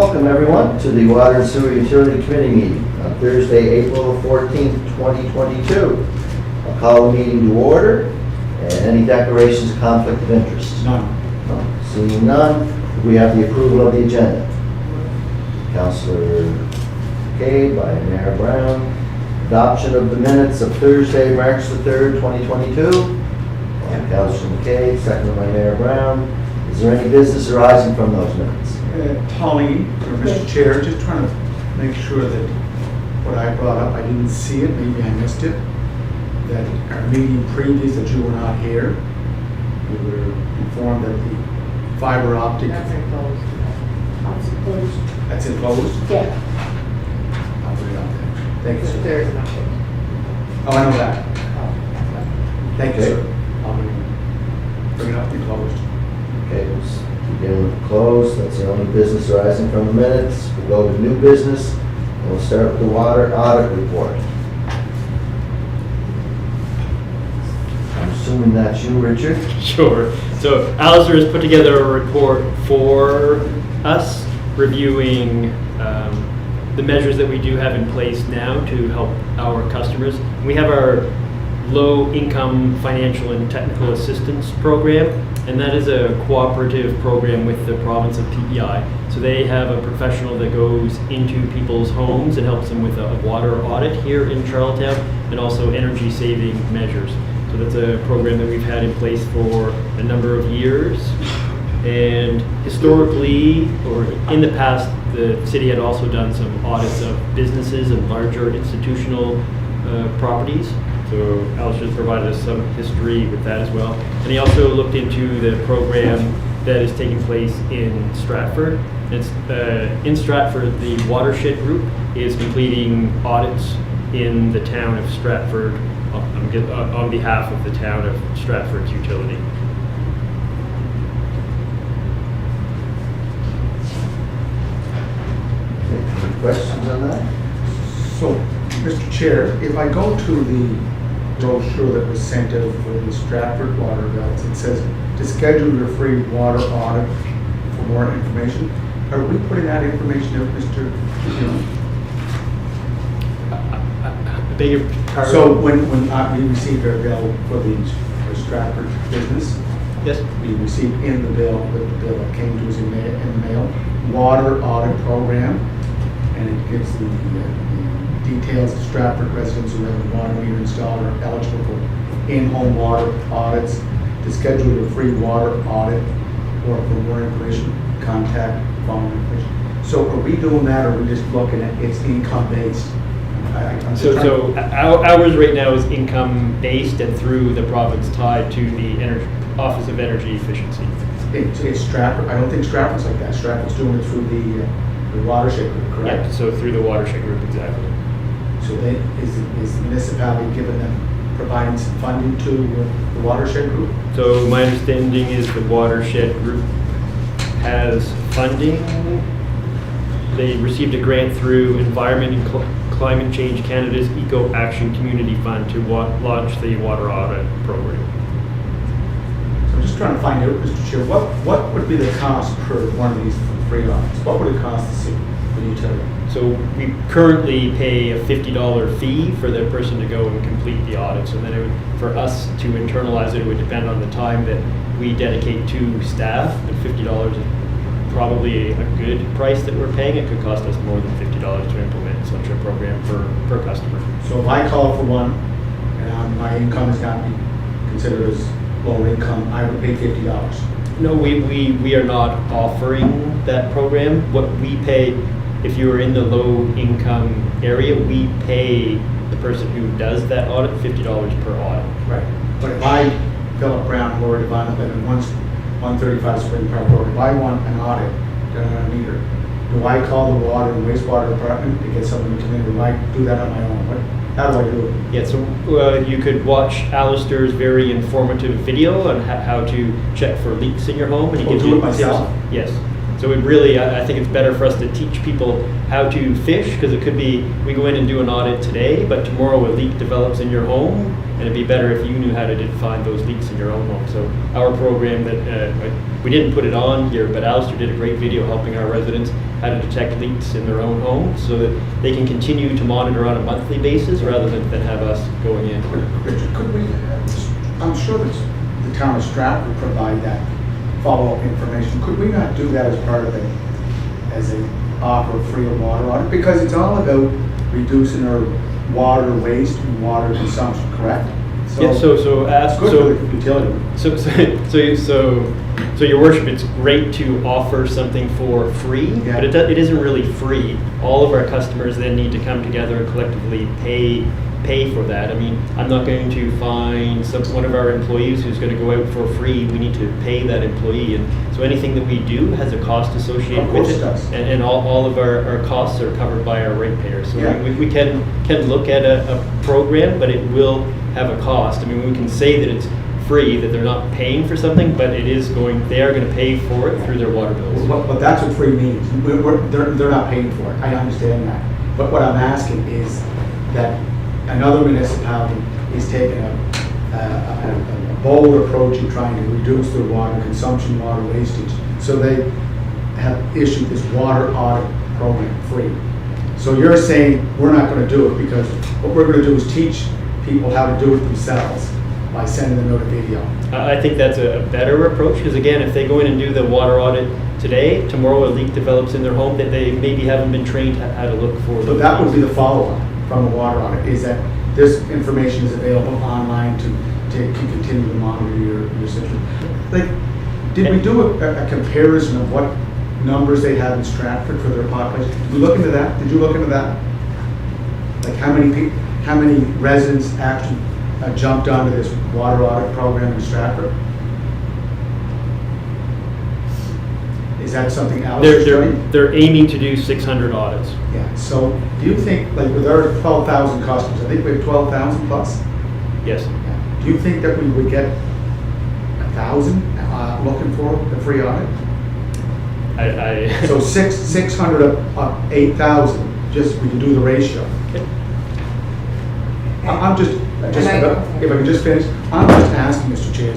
Welcome everyone to the Water and Sewer Utility Committee meeting on Thursday, April 14th, 2022. I'll call the meeting to order. And any declarations of conflict of interest? None. No. Seeing none, we have the approval of the agenda. Councilor McCabe by Mayor Brown. Adoption of the minutes of Thursday, March the 3rd, 2022. By Councilor McCabe, seconded by Mayor Brown. Is there any business arising from those minutes? Pauline, or Mr. Chair, just trying to make sure that what I brought up, I didn't see it, maybe I missed it, that our meeting previous that you were not here, we were informed that the fiber optic. That's enclosed. That's enclosed. That's enclosed? Yeah. I'll put it out there. Thank you, sir. There is an update. Oh, I know that. Oh, Thank you, Okay. sir. I'll bring it up enclosed. Okay, we'll begin with close. That's the only business arising from the minutes. We'll go to new business, and we'll start with the water audit report. I'm assuming that's you, Richard? Sure. So Alistair has put together a report for us, reviewing the measures that we do have in place now to help our customers. We have our low-income financial and technical assistance program, and that is a cooperative program with the province of PEI. So they have a professional that goes into people's homes and helps them with a water audit here in Charlottetown, and also energy-saving measures. So that's a program that we've had in place for a number of years. And historically, or in the past, the city had also done some audits of businesses and larger institutional properties. So Alistair's provided us some history with that as well. And he also looked into the program that is taking place in Stratford. It's in Stratford, the Watershed Group is completing audits in the town of Stratford on behalf of the town of Stratford's utility. Any questions on that? So, Mr. Chair, if I go to the brochure that was sent out for the Stratford water valves, it says to schedule your free water audit for more information. Are we putting that information out, Mr. Chairman? I beg your pardon? So when we received our bill for the Stratford business, Yes. we received in the bill that came to us in the mail, water audit program, and it gives the details of Stratford residents who have a water meter installed are eligible for in-home water audits. To schedule your free water audit or for more information, contact following information. So are we doing that, or are we just looking at it's income-based? So ours right now is income-based and through the province tied to the Office of Energy Efficiency. It's Stratford. I don't think Stratford's like that. Stratford's doing it through the watershed group, correct? Yeah, so through the Watershed Group, exactly. So is the municipality giving them, providing some funding to the watershed group? So my understanding is the Watershed Group has funding. They received a grant through Environment and Climate Change Canada's Eco Action Community Fund to launch the water audit program. So I'm just trying to find out, Mr. Chair, what would be the cost per one of these free audits? What would it cost the city, the utility? So we currently pay a $50 fee for the person to go and complete the audit. So then for us to internalize it would depend on the time that we dedicate to staff. And $50 is probably a good price that we're paying. It could cost us more than $50 to implement such a program per customer. So if I call for one, and my income is not considered as low income, I would pay $50. No, we are not offering that program. What we pay, if you are in the low income area, we pay the person who does that audit $50 per audit. Right. But if I, Philip Brown, Lord Devon, I live in 135 Spring Park Road, if I want an audit done on a meter, do I call the water and wastewater department to get someone to come in, or do I do that on my own? How do I do it? Yeah, so you could watch Alistair's very informative video on how to check for leaks in your home. And he Oh, gives do you it myself? Yes. So it really, I think it's better for us to teach people how to fish, because it could be, we go in and do an audit today, but tomorrow a leak develops in your home, and it'd be better if you knew how to find those leaks in your own home. So our program that, we didn't put it on here, but Alistair did a great video helping our residents how to detect leaks in their own homes, so that they can continue to monitor on a monthly basis rather than have us going in. Richard, could we, I'm sure that the town of Stratford provide that follow-up information. Could we not do that as part of as a offer of free of water audit? Because it's all about reducing our water waste and water consumption, correct? Yeah, so ask, It's good for the utility. So your worship, it's great to offer something for free, Yeah. but it isn't really free. All of our customers then need to come together and collectively pay for that. I mean, I'm not going to find one of our employees who's going to go out for free. We need to pay that employee, and so anything that we do has a cost associated Of course with it does. and all of our costs are covered by our ratepayers. So Yeah. we can look at a program, but it will have a cost. I mean, we can say that it's free, that they're not paying for something, but they are going to pay for it through their water bills. But that's what free means. They're not paying for it. I understand that. But what I'm asking is that another municipality is taking a bold approach in trying to reduce their water consumption, water wastage. So they have issued this water audit program free. So you're saying we're not going to do it because what we're going to do is teach people how to do it themselves by sending them out a video. I think that's a better approach, because again, if they go in and do the water audit today, tomorrow a leak develops in their home that they maybe haven't been trained how to look for. So that would be the follow-up from the water audit, is that this information is available online to continue to monitor your system. Like, did we do a comparison of what numbers they have in Stratford for their population? Did we look into that? Did you look into that? Like how many residents actually jumped onto this water audit program in Stratford? Is that something else? They're aiming to do 600 audits. Yeah, so do you think, like with our 12,000 customers, I think we have 12,000 plus? Yes. Yeah. Do you think that we would get 1,000 looking for the free audit? So 600 of 8,000, just we can do the ratio. I'm just if I could just finish, I'm just asking, Mr. Chair,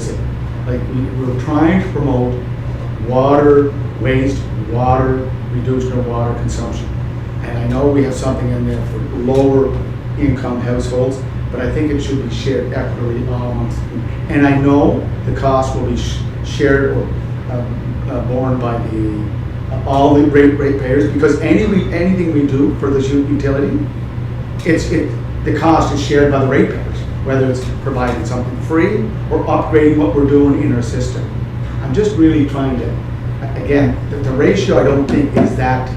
like we're trying to promote water waste, reducing our water consumption. And I know we have something in there for lower income households, but I think it should be shared equitably all amongst. And I know the cost will be shared or borne by all the ratepayers, because anything we do for this utility, the cost is shared by the ratepayers, whether it's providing something free or upgrading what we're doing in our system. I'm just really trying to, again, the ratio I don't think is that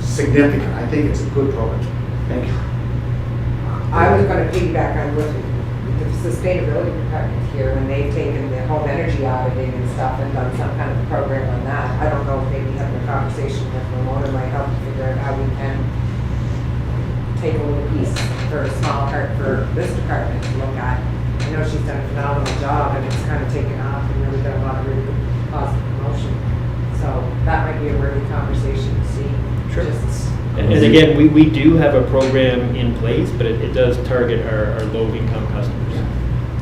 significant. I think it's a good program. Thank you. I was going to piggyback on what the sustainability department here, when they've taken the home energy auditing and stuff and done some kind of program on that. I don't know if maybe having a conversation with Ramona might help to figure out how we can take a little piece for a small part for this department to look at. I know she's done a phenomenal job and it's kind of taken off and really got a lot of really good positive promotion. So that might be a worthy conversation to see. Sure. Just, And again, we do have a program in place, but it does target our low-income customers.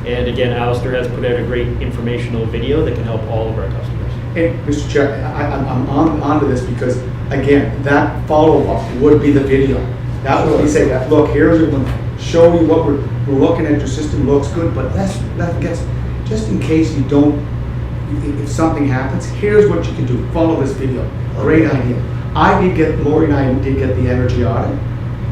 And again, Alistair has put out a great informational video that can help all of our customers. And Mr. Chair, I'm onto this because, again, that follow-up would be the video. That would be saying, look, here's one, show you what we're looking at, your system looks good, but let's get, just in case you don't, if something happens, here's what you can do. Follow this video. Great idea. Lori and I did get the energy audit.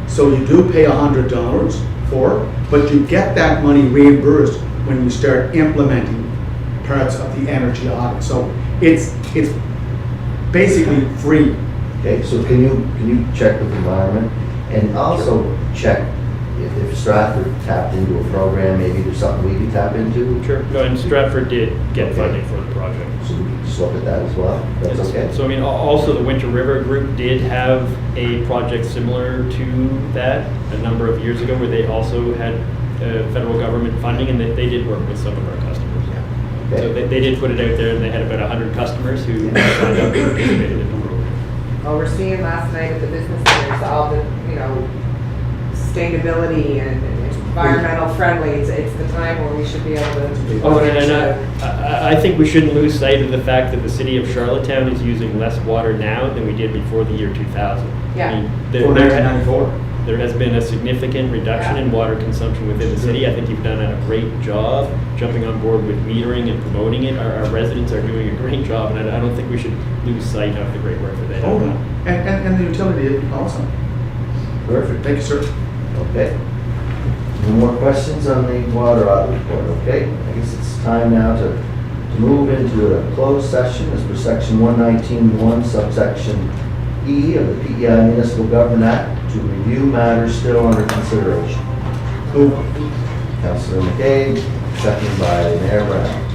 So you do pay $100 for it, but you get that money reimbursed when you start implementing parts of the energy audit. So it's basically free. Okay, so can you check with environment and also check if Stratford tapped into a program, maybe there's something we could tap into? Sure. No, and Stratford did get funding for the project. So we can just look at that as well? That's okay? So I mean, also the Winter River Group did have a project similar to that a number of years ago, where they also had federal government funding, and they did work with some of our customers. So they did put it out there, and they had about 100 customers who signed up and participated in the program. Well, we're seeing last night at the business centers, all the, you know, sustainability and environmental friendly. It's the time where we should be able to. Oh, and I think we shouldn't lose sight of the fact that the city of Charlottetown is using less water now than we did before the year 2000. Yeah. I mean, For 1994. there has been a significant reduction in water consumption within the city. I think you've done a great job jumping on board with metering and promoting it. Our residents are doing a great job, and I don't think we should lose sight of the great work that they Oh, have. no. And the utility also. Perfect. Thank you, sir. Okay. No more questions on the water audit report, okay? I guess it's time now to move into a closed session as per section 119.1 subsection E of the PEI Municipal Government Act to review matters still under consideration. Councilor McCabe, seconded by Mayor Brown.